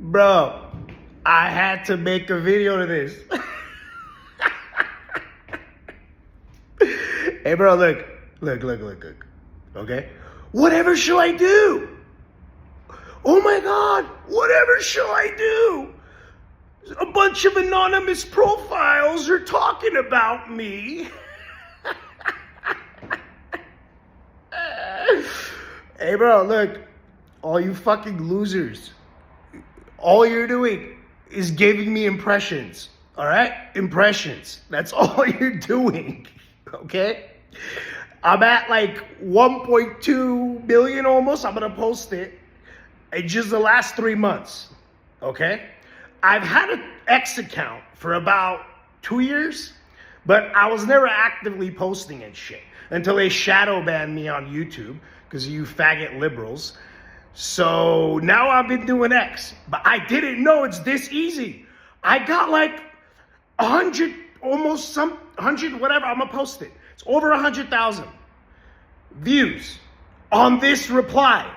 Bro, I had to make a video to this. Hey, bro, look. Okay? Whatever shall I do? Oh my God, whatever shall I do? A bunch of anonymous profiles are talking about me. Hey, bro, look. All you fucking losers. All you're doing is giving me impressions. All right? Impressions. That's all you're doing. Okay? I'm at like 1.2 million almost. I'm going to post it in just the last 3 months. Okay? I've had an X account for about 2 years, but I was never actively posting and shit until they shadow banned me on YouTube because of you faggot liberals. So now I've been doing X, but I didn't know it's this easy. I got like 100, almost some 100, whatever. I'm gonna post it. It's over 100,000 views on this reply,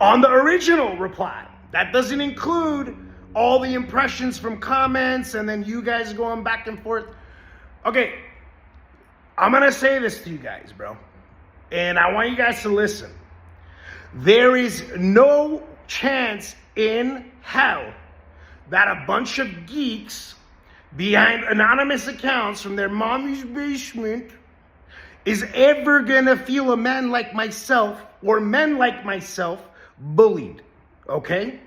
on the original reply. That doesn't include all the impressions from comments and then you guys going back and forth. Okay, I'm gonna say this to you guys, bro, and I want you guys to listen. There is no chance in hell that a bunch of geeks behind anonymous accounts from their mommy's basement is ever gonna feel a man like myself or men like myself bullied, okay?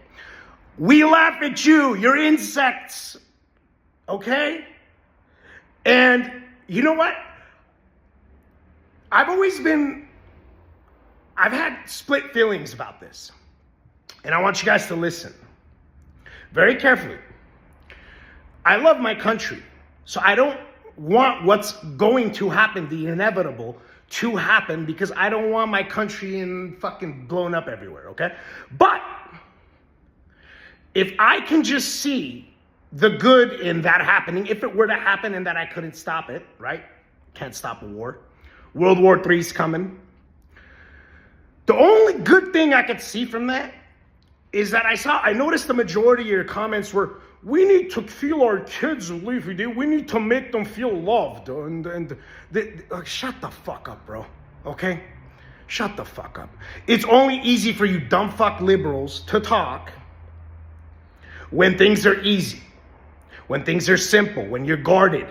We laugh at you, you're insects, okay? And you know what? I've had split feelings about this. And I want you guys to listen very carefully. I love my country, so I don't want what's going to happen, the inevitable, to happen because I don't want my country in fucking blown up everywhere, okay? But if I can just see the good in that happening, if it were to happen and that I couldn't stop it, right? Can't stop a war. World War III's coming. The only good thing I could see from that is that I noticed the majority of your comments were, we need to feel our kids live with it. We need to make them feel loved. Shut the fuck up, bro. Okay? Shut the fuck up. It's only easy for you dumb fuck liberals to talk when things are easy, when things are simple, when you're guarded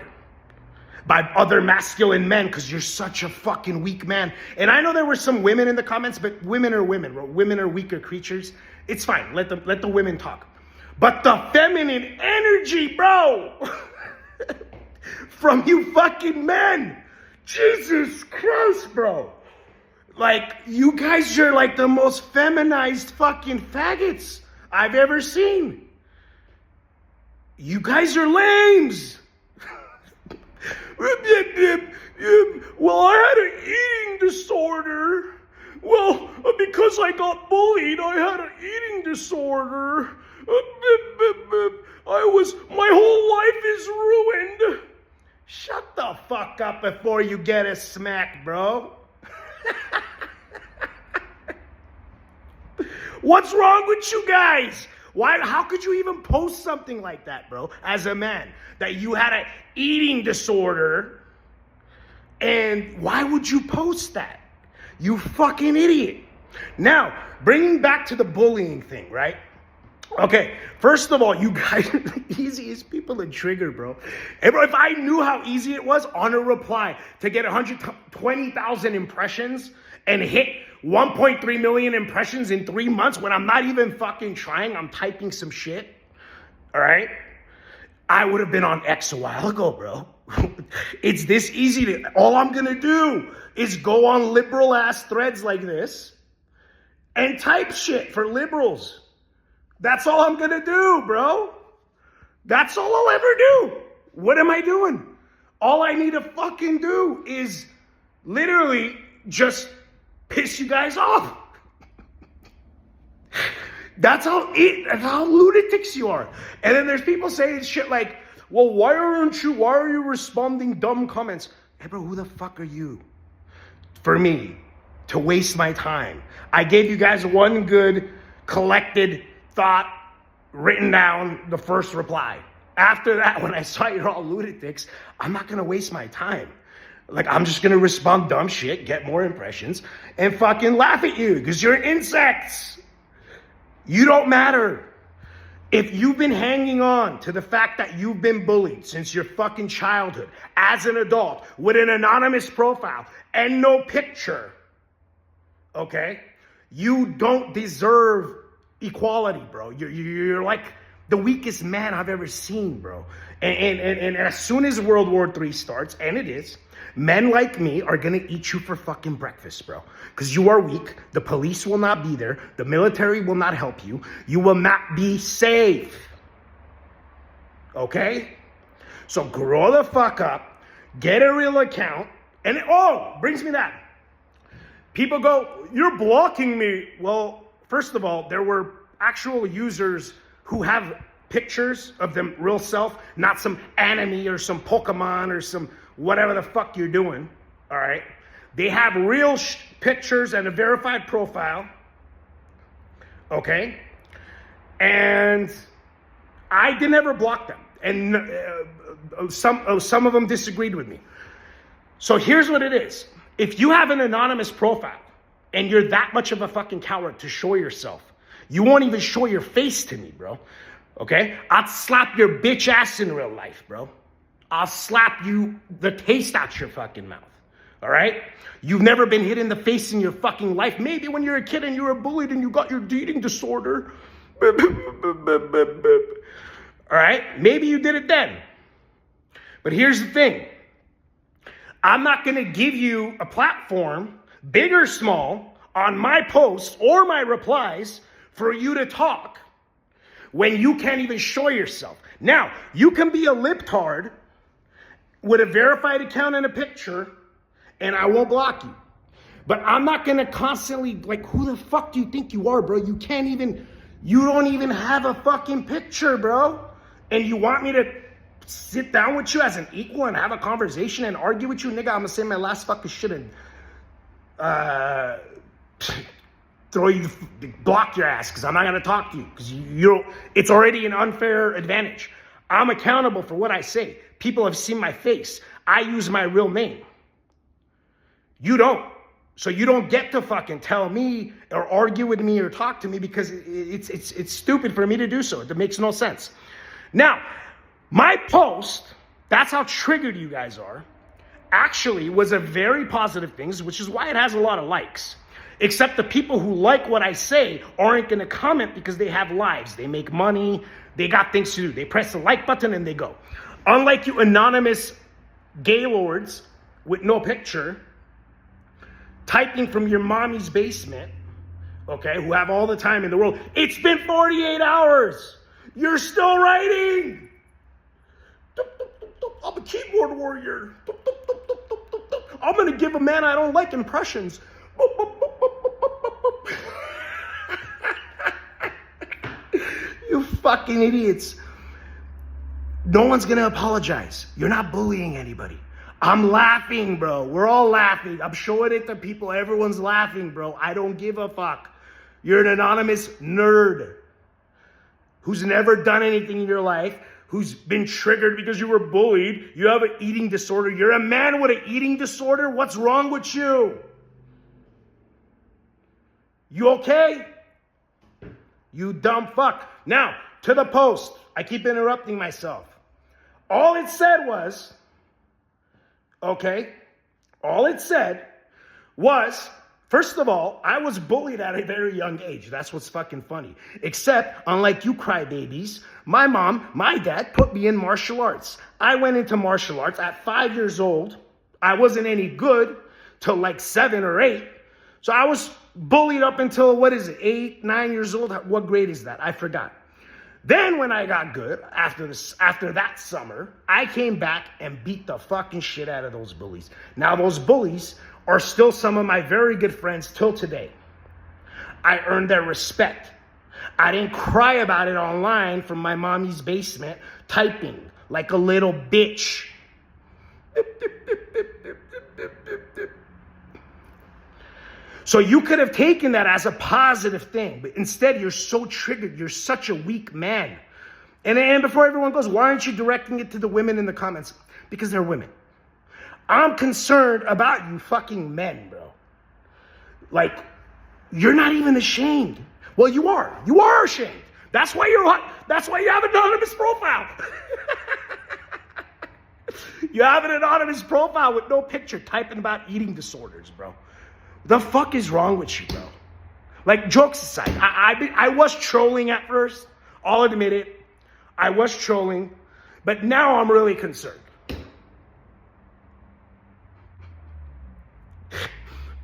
by other masculine men because you're such a fucking weak man. And I know there were some women in the comments, but women are women, bro. Women are weaker creatures. It's fine. Let the women talk. But the feminine energy, bro, from you fucking men, Jesus Christ, bro. Like, you guys are like the most feminized fucking faggots I've ever seen. You guys are lames. Well, I had an eating disorder. Well, because I got bullied, I had an eating disorder. My whole life is ruined. Shut the fuck up before you get a smack, bro. What's wrong with you guys? How could you even post something like that, bro, as a man? That you had an eating disorder, and why would you post that? You fucking idiot. Now, bringing back to the bullying thing, right? Okay, first of all, you guys are the easiest people to trigger, bro. And bro, if I knew how easy it was on a reply to get 120,000 impressions and hit 1.3 million impressions in 3 months when I'm not even fucking trying, I'm typing some shit, all right? I would have been on X a while ago, bro. It's this easy all I'm gonna do is go on liberal ass threads like this and type shit for liberals. That's all I'm gonna do, bro. That's all I'll ever do. What am I doing? All I need to fucking do is literally just piss you guys off. That's how lunatics you are. And then there's people saying shit like, well, why are you responding dumb comments? Hey bro, who the fuck are you for me to waste my time? I gave you guys one good collected thought written down the first reply. After that, when I saw you're all lunatics, I'm not going to waste my time. Like, I'm just going to respond dumb shit, get more impressions, and fucking laugh at you because you're insects. You don't matter. If you've been hanging on to the fact that you've been bullied since your fucking childhood as an adult with an anonymous profile and no picture, okay, you don't deserve equality, bro. You're like the weakest man I've ever seen, bro. And as soon as World War III starts, and it is, men like me are gonna eat you for fucking breakfast, bro. Because you are weak. The police will not be there. The military will not help you. You will not be safe. Okay? So grow the fuck up. Get a real account. And brings me that. People go, you're blocking me. Well, first of all, there were actual users who have pictures of them real self, not some anime or some Pokemon or some whatever the fuck you're doing, all right? They have real pictures and a verified profile, okay? And I did never block them. And some of them disagreed with me. So here's what it is. If you have an anonymous profile and you're that much of a fucking coward to show yourself, you won't even show your face to me, bro. Okay? I'd slap your bitch ass in real life, bro. I'll slap you the taste out your fucking mouth. All right? You've never been hit in the face in your fucking life. Maybe when you're a kid and you were bullied and you got your eating disorder. All right? Maybe you did it then. But here's the thing. I'm not going to give you a platform, big or small, on my posts or my replies for you to talk when you can't even show yourself. Now, you can be a libtard with a verified account and a picture, and I won't block you. But I'm not going to constantly, like, who the fuck do you think you are, bro? You don't even have a fucking picture, bro. And you want me to sit down with you as an equal and have a conversation and argue with you? Nigga, I'm going to say my last fucking shit and block your ass because I'm not going to talk to you because it's already an unfair advantage. I'm accountable for what I say. People have seen my face. I use my real name. You don't. So you don't get to fucking tell me or argue with me or talk to me because it's stupid for me to do so. It makes no sense. Now, my post, that's how triggered you guys are, actually was a very positive thing, which is why it has a lot of likes. Except the people who like what I say aren't going to comment because they have lives. They make money. They got things to do. They press the like button and they go. Unlike you anonymous gaylords with no picture, typing from your mommy's basement, okay, who have all the time in the world. It's been 48 hours. You're still writing. I'm a keyboard warrior. I'm going to give a man I don't like impressions. You fucking idiots. No one's going to apologize. You're not bullying anybody. I'm laughing, bro. We're all laughing. I'm showing it to people. Everyone's laughing, bro. I don't give a fuck. You're an anonymous nerd who's never done anything in your life, who's been triggered because you were bullied. You have an eating disorder. You're a man with an eating disorder. What's wrong with you? You okay? You dumb fuck. Now, to the post. I keep interrupting myself. All it said was, okay, all it said was, first of all, I was bullied at a very young age. That's what's fucking funny. Except, unlike you crybabies, my mom, my dad put me in martial arts. I went into martial arts at 5 years old. I wasn't any good till like 7 or 8. So I was bullied up until, 8, 9 years old? What grade is that? I forgot. Then when I got good, after that summer, I came back and beat the fucking shit out of those bullies. Now those bullies are still some of my very good friends till today. I earned their respect. I didn't cry about it online from my mommy's basement, typing like a little bitch. So you could have taken that as a positive thing, but instead you're so triggered. You're such a weak man. And before everyone goes, why aren't you directing it to the women in the comments? Because they're women. I'm concerned about you fucking men, bro. Like, you're not even ashamed. Well, you are. You are ashamed. That's why you have an anonymous profile. You have an anonymous profile with no picture typing about eating disorders, bro. The fuck is wrong with you, bro? Like, jokes aside, I was trolling at first. I'll admit it. I was trolling. But now I'm really concerned.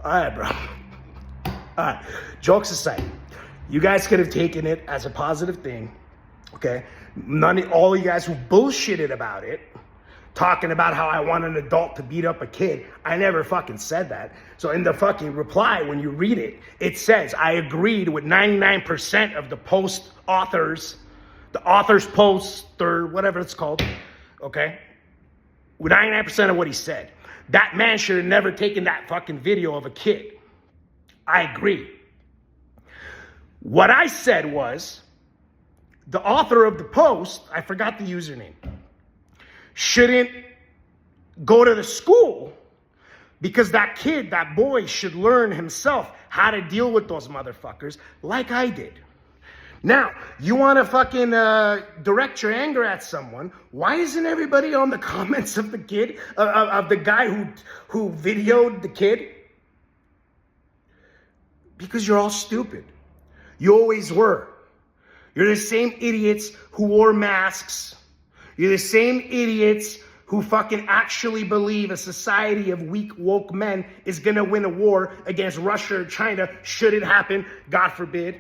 All right, bro. All right. Jokes aside, you guys could have taken it as a positive thing, okay? All you guys who bullshitted about it, talking about how I want an adult to beat up a kid. I never fucking said that. So in the fucking reply, when you read it, it says, I agreed with 99% of the post authors, the author's post or whatever it's called, okay? With 99% of what he said. That man should have never taken that fucking video of a kid. I agree. What I said was, the author of the post, I forgot the username, shouldn't go to the school because that kid, that boy, should learn himself how to deal with those motherfuckers like I did. Now, you want to fucking direct your anger at someone. Why isn't everybody on the comments of the kid, of the guy who videoed the kid? Because you're all stupid. You always were. You're the same idiots who wore masks. You're the same idiots who fucking actually believe a society of weak, woke men is going to win a war against Russia or China, should it happen, God forbid.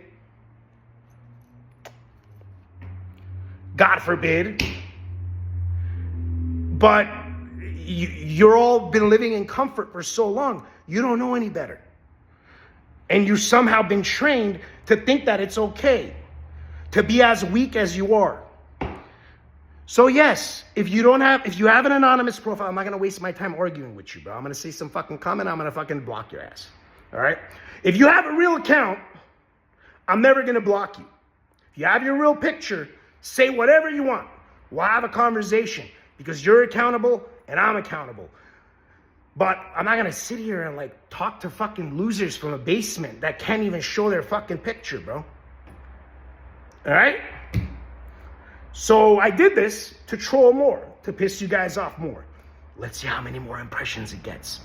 God forbid. But you're all been living in comfort for so long, you don't know any better. And you've somehow been trained to think that it's okay to be as weak as you are. So yes, if you have an anonymous profile, I'm not going to waste my time arguing with you, bro. I'm going to say some fucking comment. I'm going to fucking block your ass. All right? If you have a real account, I'm never going to block you. If you have your real picture, say whatever you want. We'll have a conversation because you're accountable and I'm accountable. But I'm not going to sit here and like talk to fucking losers from a basement that can't even show their fucking picture, bro. All right? So I did this to troll more, to piss you guys off more. Let's see how many more impressions it gets.